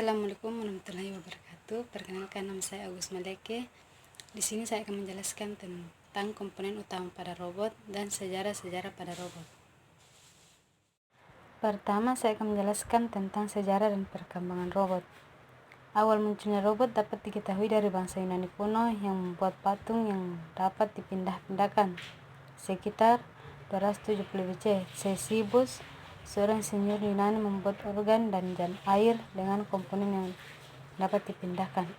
Assalamualaikum warahmatullahi wabarakatuh. Perkenalkan, nama saya Agus Maleke. Di sini saya akan menjelaskan tentang komponen utama pada robot dan sejarah-sejarah pada robot. Pertama, saya akan menjelaskan tentang sejarah dan perkembangan robot. Awal munculnya robot dapat diketahui dari bangsa Yunani kuno yang membuat patung yang dapat dipindah-pindahkan. Sekitar 270 BC, Ctesippus, seorang insinyur Yunani, membuat organ dan jan air dengan komponen yang dapat dipindahkan.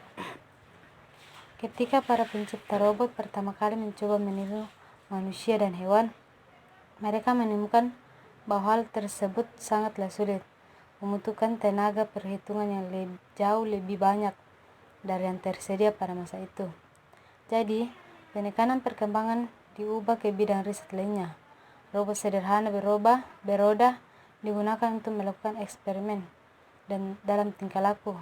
Ketika para pencipta robot pertama kali mencoba meniru manusia dan hewan, mereka menemukan bahwa hal tersebut sangatlah sulit, membutuhkan tenaga perhitungan yang jauh lebih banyak dari yang tersedia pada masa itu. Jadi, penekanan perkembangan diubah ke bidang riset lainnya. Robot sederhana beroda digunakan untuk melakukan eksperimen dan dalam tingkah laku,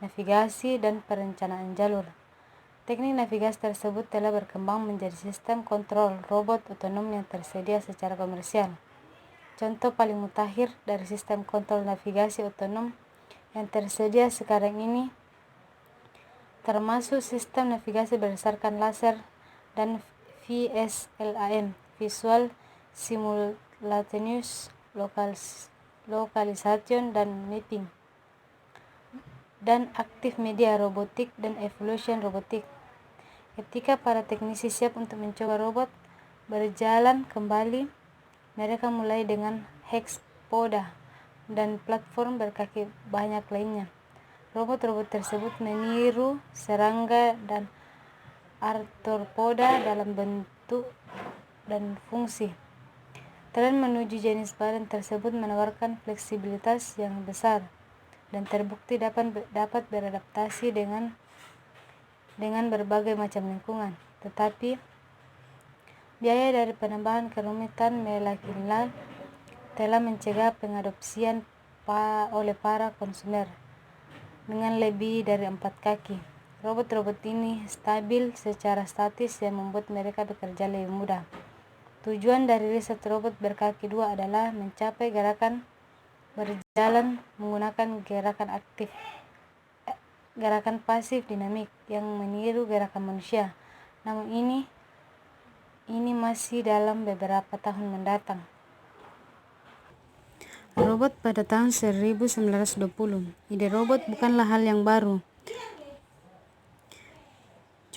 navigasi, dan perencanaan jalur. Teknik navigasi tersebut telah berkembang menjadi sistem kontrol robot otonom yang tersedia secara komersial. Contoh paling mutakhir dari sistem kontrol navigasi otonom yang tersedia sekarang ini termasuk sistem navigasi berdasarkan laser dan VSLAM, Visual Simultaneous Localization dan Mapping, dan Active Media Robotik dan Evolution Robotik. Ketika para teknisi siap untuk mencoba robot berjalan kembali, mereka mulai dengan hexpoda dan platform berkaki banyak lainnya. Robot-robot tersebut meniru serangga dan arthropoda dalam bentuk dan fungsi. Tren menuju jenis badan tersebut menawarkan fleksibilitas yang besar dan terbukti dapat beradaptasi dengan berbagai macam lingkungan. Tetapi biaya dari penambahan kerumitan molekuler telah mencegah pengadopsian oleh para konsumer dengan lebih dari 4 kaki. Robot-robot ini stabil secara statis yang membuat mereka bekerja lebih mudah. Tujuan dari riset robot berkaki dua adalah mencapai gerakan berjalan menggunakan gerakan pasif dinamik yang meniru gerakan manusia. Namun ini masih dalam beberapa tahun mendatang. Robot pada tahun 1920. Ide robot bukanlah hal yang baru.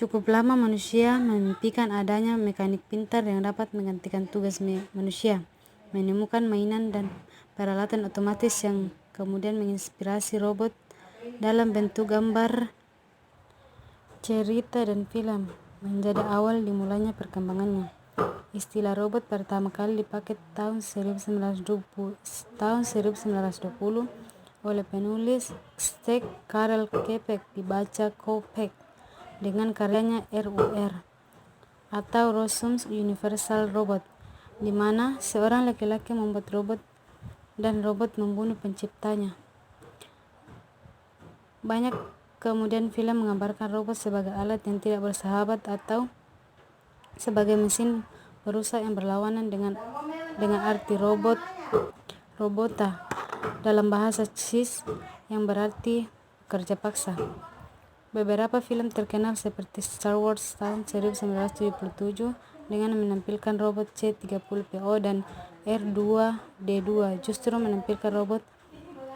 Cukup lama manusia memimpikan adanya mekanik pintar yang dapat menggantikan tugas manusia, menemukan mainan dan peralatan otomatis yang kemudian menginspirasi robot dalam bentuk gambar, cerita, dan film, menjadi awal dimulainya perkembangannya. Istilah robot pertama kali dipakai tahun 1920 oleh penulis Czech Karel Čapek dibaca Kopek dengan karyanya RUR atau Rossum's Universal Robot, di mana seorang laki-laki membuat robot dan robot membunuh penciptanya. Banyak kemudian film menggambarkan robot sebagai alat yang tidak bersahabat atau sebagai mesin perusak yang berlawanan dengan arti robota dalam bahasa Czech yang berarti pekerja paksa. Beberapa film terkenal seperti Star Wars tahun 1977 dengan menampilkan robot C-30PO dan R2-D2 justru menampilkan robot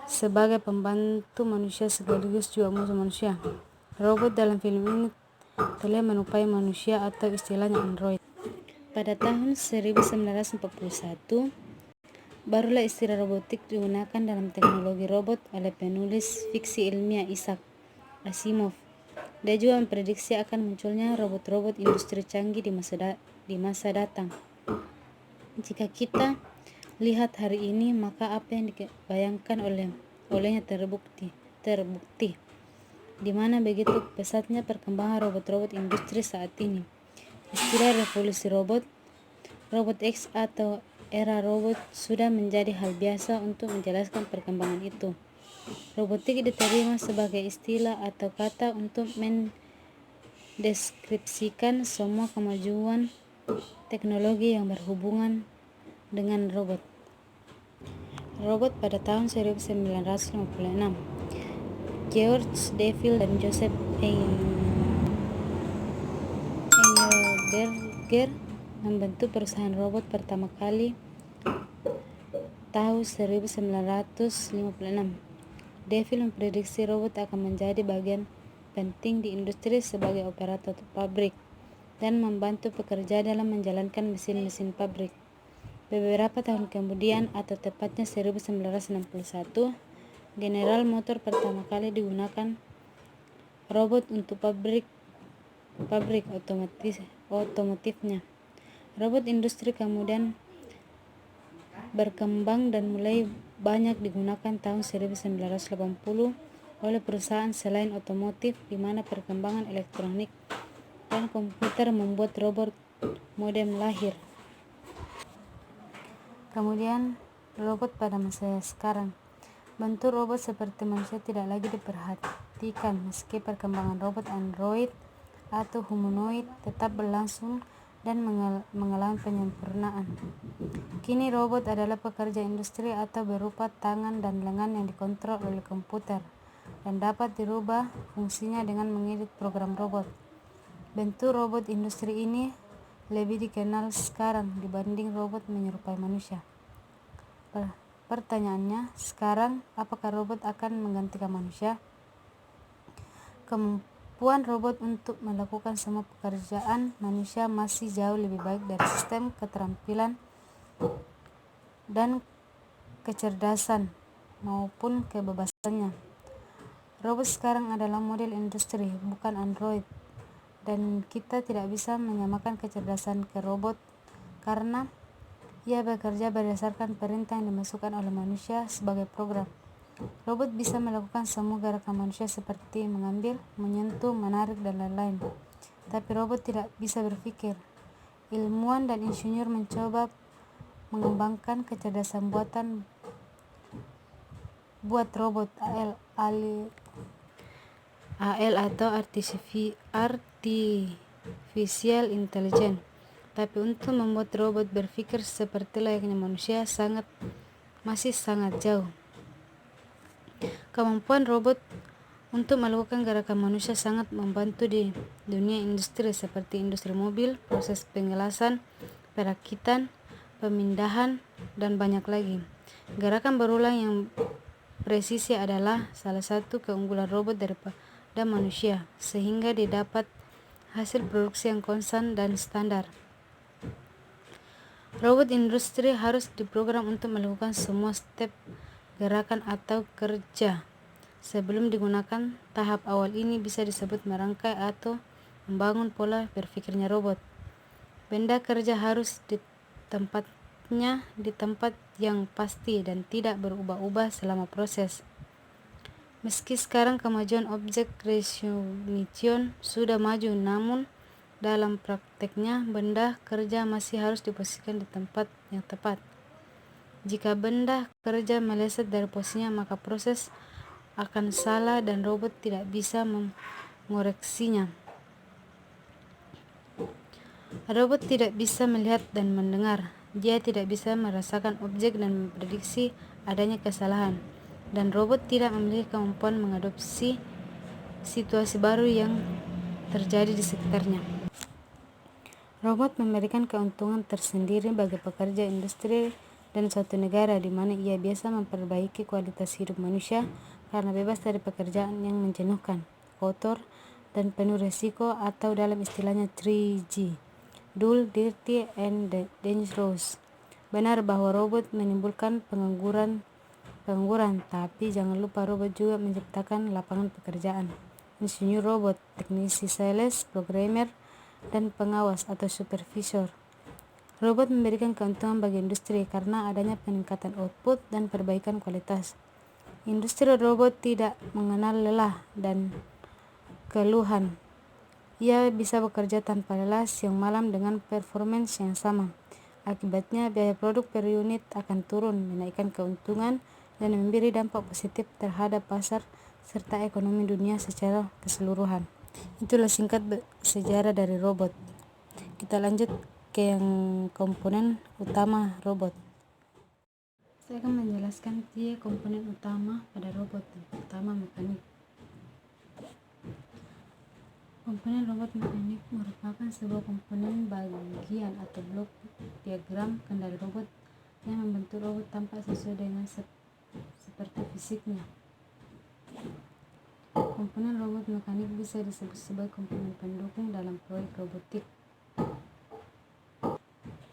sebagai pembantu manusia sekaligus juga musuh manusia. Robot dalam film ini telah menyerupai manusia atau istilahnya android. Pada tahun 1941, barulah istilah robotik digunakan dalam teknologi robot oleh penulis fiksi ilmiah Isaac Asimov. Dia juga memprediksi akan munculnya robot-robot industri canggih di masa datang. Jika kita lihat hari ini, maka apa yang dibayangkan olehnya terbukti, di mana begitu pesatnya perkembangan robot-robot industri saat ini. Istilah revolusi robot X atau era robot sudah menjadi hal biasa untuk menjelaskan perkembangan itu. Robotik diterima sebagai istilah atau kata untuk mendeskripsikan semua kemajuan teknologi yang berhubungan dengan robot pada tahun 1956. George Deville dan Joseph Engelberger membentuk perusahaan robot pertama kali tahun 1956. Deville memprediksi robot akan menjadi bagian penting di industri sebagai operator pabrik dan membantu pekerja dalam menjalankan mesin-mesin pabrik. Beberapa tahun kemudian, atau tepatnya 1961, General Motor pertama kali digunakan robot untuk pabrik otomotifnya. Robot industri kemudian berkembang dan mulai banyak digunakan tahun 1980 oleh perusahaan selain otomotif, di mana perkembangan elektronik dan komputer membuat robot modern lahir. Kemudian robot pada masa sekarang. Bentuk robot seperti manusia tidak lagi diperhatikan meski perkembangan robot android atau humanoid tetap berlangsung dan mengalami penyempurnaan. Kini robot adalah pekerja industri atau berupa tangan dan lengan yang dikontrol oleh komputer dan dapat dirubah fungsinya dengan mengedit program robot. Bentuk robot industri ini lebih dikenal sekarang dibanding robot menyerupai manusia. Pertanyaannya, sekarang apakah robot akan menggantikan manusia? Kemampuan robot untuk melakukan semua pekerjaan manusia masih jauh lebih baik dari sistem keterampilan dan kecerdasan maupun kebebasannya. Robot sekarang adalah model industri, bukan android, dan kita tidak bisa menyamakan kecerdasan ke robot karena ia bekerja berdasarkan perintah yang dimasukkan oleh manusia sebagai program. Robot bisa melakukan semua gerakan manusia seperti mengambil, menyentuh, menarik, dan lain-lain. Tapi robot tidak bisa berpikir. Ilmuwan dan insinyur mencoba mengembangkan kecerdasan buat robot AL atau Artificial Intelligence. Tapi untuk membuat robot berpikir seperti layaknya manusia masih sangat jauh. Kemampuan robot untuk melakukan gerakan manusia sangat membantu di dunia industri seperti industri mobil, proses pengelasan, perakitan, pemindahan, dan banyak lagi. Gerakan berulang yang presisi adalah salah satu keunggulan robot daripada manusia, sehingga didapat hasil produksi yang konstan dan standar. Robot industri harus diprogram untuk melakukan semua step gerakan atau kerja sebelum digunakan. Tahap awal ini bisa disebut merangkai atau membangun pola berpikirnya robot. Benda kerja harus tempatnya di tempat yang pasti dan tidak berubah-ubah selama proses. Meski sekarang kemajuan objek recognition sudah maju, namun dalam prakteknya benda kerja masih harus diposisikan di tempat yang tepat. Jika benda kerja meleset dari posisinya, maka proses akan salah dan robot tidak bisa mengoreksinya. Robot tidak bisa melihat dan mendengar. Dia tidak bisa merasakan objek dan memprediksi adanya kesalahan. Dan robot tidak memiliki kemampuan mengadopsi situasi baru yang terjadi di sekitarnya. Robot memberikan keuntungan tersendiri bagi pekerja industri dan suatu negara di mana ia biasa memperbaiki kualitas hidup manusia karena bebas dari pekerjaan yang menjenuhkan, kotor, dan penuh risiko, atau dalam istilahnya 3G, dull, dirty, and dangerous. Benar bahwa robot menimbulkan pengangguran, tapi jangan lupa robot juga menciptakan lapangan pekerjaan. Insinyur robot, teknisi sales, programmer, dan pengawas atau supervisor. Robot memberikan keuntungan bagi industri karena adanya peningkatan output dan perbaikan kualitas. Industri robot tidak mengenal lelah dan keluhan. Ia bisa bekerja tanpa lelah siang malam dengan performance yang sama. Akibatnya biaya produk per unit akan turun, menaikkan keuntungan, dan memberi dampak positif terhadap pasar serta ekonomi dunia secara keseluruhan. Itulah singkat sejarah dari robot. Kita lanjut ke yang komponen utama robot. Saya akan menjelaskan 3 komponen utama pada robot. Yang pertama, mekanik. Komponen robot mekanik merupakan sebuah komponen bagian atau blok diagram kendali robot yang membentuk robot tampak sesuai dengan seperti fisiknya. Komponen robot mekanik bisa disebut sebagai komponen pendukung dalam proyek robotik.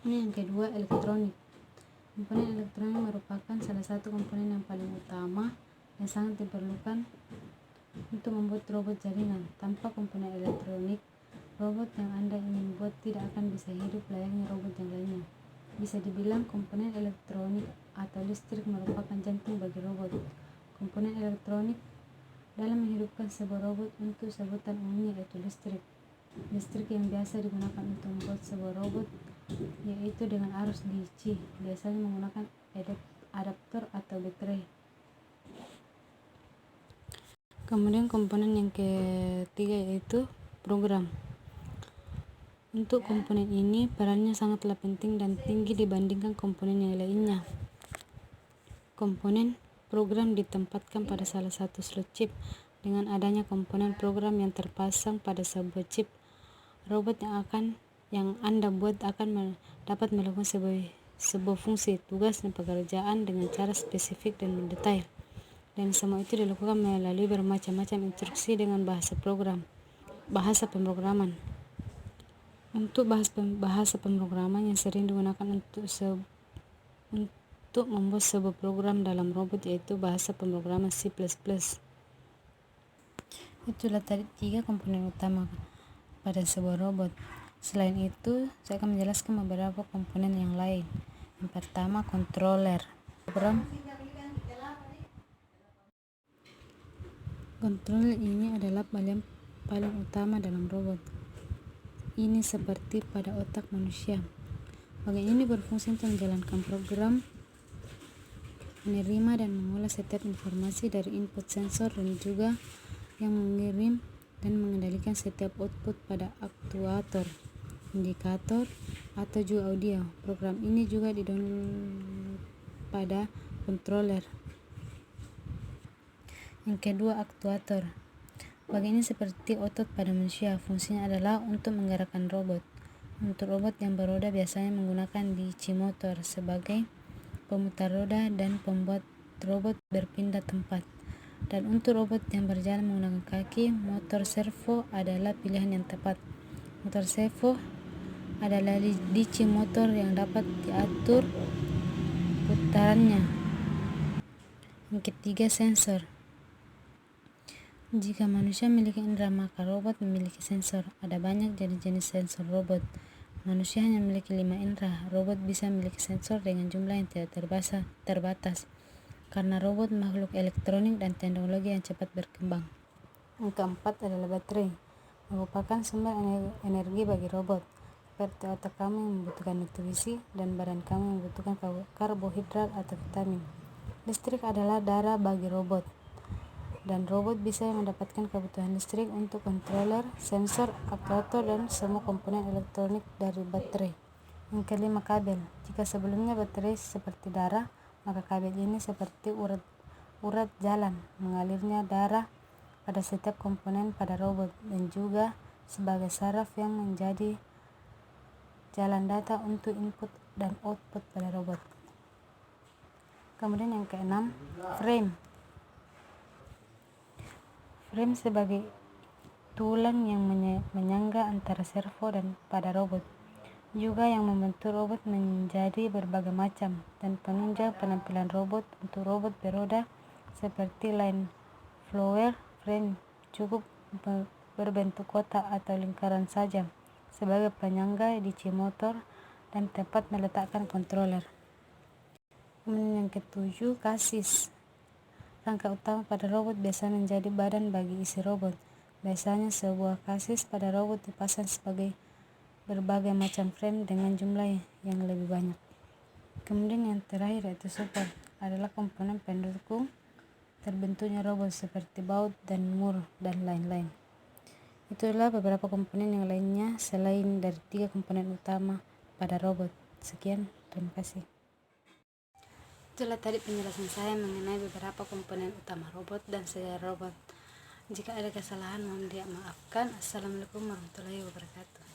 Ini yang kedua, elektronik. Komponen elektronik merupakan salah satu komponen yang paling utama yang sangat diperlukan untuk membuat robot jaringan. Tanpa komponen elektronik, robot yang Anda ingin buat tidak akan bisa hidup layaknya robot yang lainnya. Bisa dibilang komponen elektronik atau listrik merupakan jantung bagi robot. Komponen elektronik dalam menghidupkan sebuah robot untuk sebutan umumnya yaitu listrik. Listrik yang biasa digunakan untuk membuat sebuah robot yaitu dengan arus DC, biasanya menggunakan adaptor atau baterai. Kemudian komponen yang ketiga yaitu program. Untuk komponen ini perannya sangatlah penting dan tinggi dibandingkan komponen yang lainnya. Komponen program ditempatkan pada salah satu slot chip. Dengan adanya komponen program yang terpasang pada sebuah chip, robot yang Anda buat akan dapat melakukan sebuah fungsi, tugas, dan pekerjaan dengan cara spesifik dan mendetail. Dan semua itu dilakukan melalui bermacam-macam instruksi dengan bahasa pemrograman. Untuk bahasa pemrograman yang sering digunakan untuk membuat sebuah program dalam robot yaitu bahasa pemrograman C++. Itulah tadi 3 komponen utama pada sebuah robot. Selain itu, saya akan menjelaskan beberapa komponen yang lain. Yang pertama, controller. Controller ini adalah paling utama dalam robot. Ini seperti pada otak manusia. Bagian ini berfungsi untuk menjalankan program, menerima dan mengolah setiap informasi dari input sensor, dan juga yang mengirim dan mengendalikan setiap output pada aktuator, indikator, atau juga audio. Program ini juga didownload pada controller. Yang kedua, aktuator. Bagian ini seperti otot pada manusia. Fungsinya adalah untuk menggerakkan robot. Untuk robot yang beroda biasanya menggunakan DC motor sebagai pemutar roda dan pembuat robot berpindah tempat. Dan untuk robot yang berjalan menggunakan kaki, motor servo adalah pilihan yang tepat. Motor servo adalah DC motor yang dapat diatur putarannya. Yang ketiga, sensor. Jika manusia memiliki indera, maka robot memiliki sensor. Ada banyak jenis-jenis sensor robot. Manusia hanya memiliki 5 indera. Robot bisa memiliki sensor dengan jumlah yang tidak terbatas. Karena robot makhluk elektronik dan teknologi yang cepat berkembang. Yang keempat adalah baterai. Merupakan sumber energi bagi robot. Seperti otak kamu yang membutuhkan nutrisi dan badan kamu yang membutuhkan karbohidrat atau vitamin. Listrik adalah darah bagi robot. Dan robot bisa mendapatkan kebutuhan listrik untuk controller, sensor, aktuator, dan semua komponen elektronik dari baterai. Yang kelima, kabel. Jika sebelumnya baterai seperti darah, maka kabel ini seperti urat jalan mengalirnya darah pada setiap komponen pada robot, dan juga sebagai saraf yang menjadi jalan data untuk input dan output pada robot. Kemudian yang keenam, frame. Frame sebagai tulang yang menyangga antara servo dan pada robot, juga yang membentuk robot menjadi berbagai macam, dan penunjang penampilan robot. Untuk robot beroda seperti line flower, frame cukup berbentuk kotak atau lingkaran saja sebagai penyangga DC motor dan tempat meletakkan controller. Kemudian yang ketujuh, kasis. Rangka utama pada robot biasanya menjadi badan bagi isi robot. Biasanya sebuah kasis pada robot dipasang sebagai berbagai macam frame dengan jumlah yang lebih banyak. Kemudian yang terakhir yaitu support, adalah komponen pendukung terbentuknya robot seperti baut dan mur dan lain-lain. Itulah beberapa komponen yang lainnya selain dari 3 komponen utama pada robot. Sekian, terima kasih. Itulah tadi penjelasan saya mengenai beberapa komponen utama robot dan sejarah robot. Jika ada kesalahan mohon dimaafkan. Assalamualaikum warahmatullahi wabarakatuh.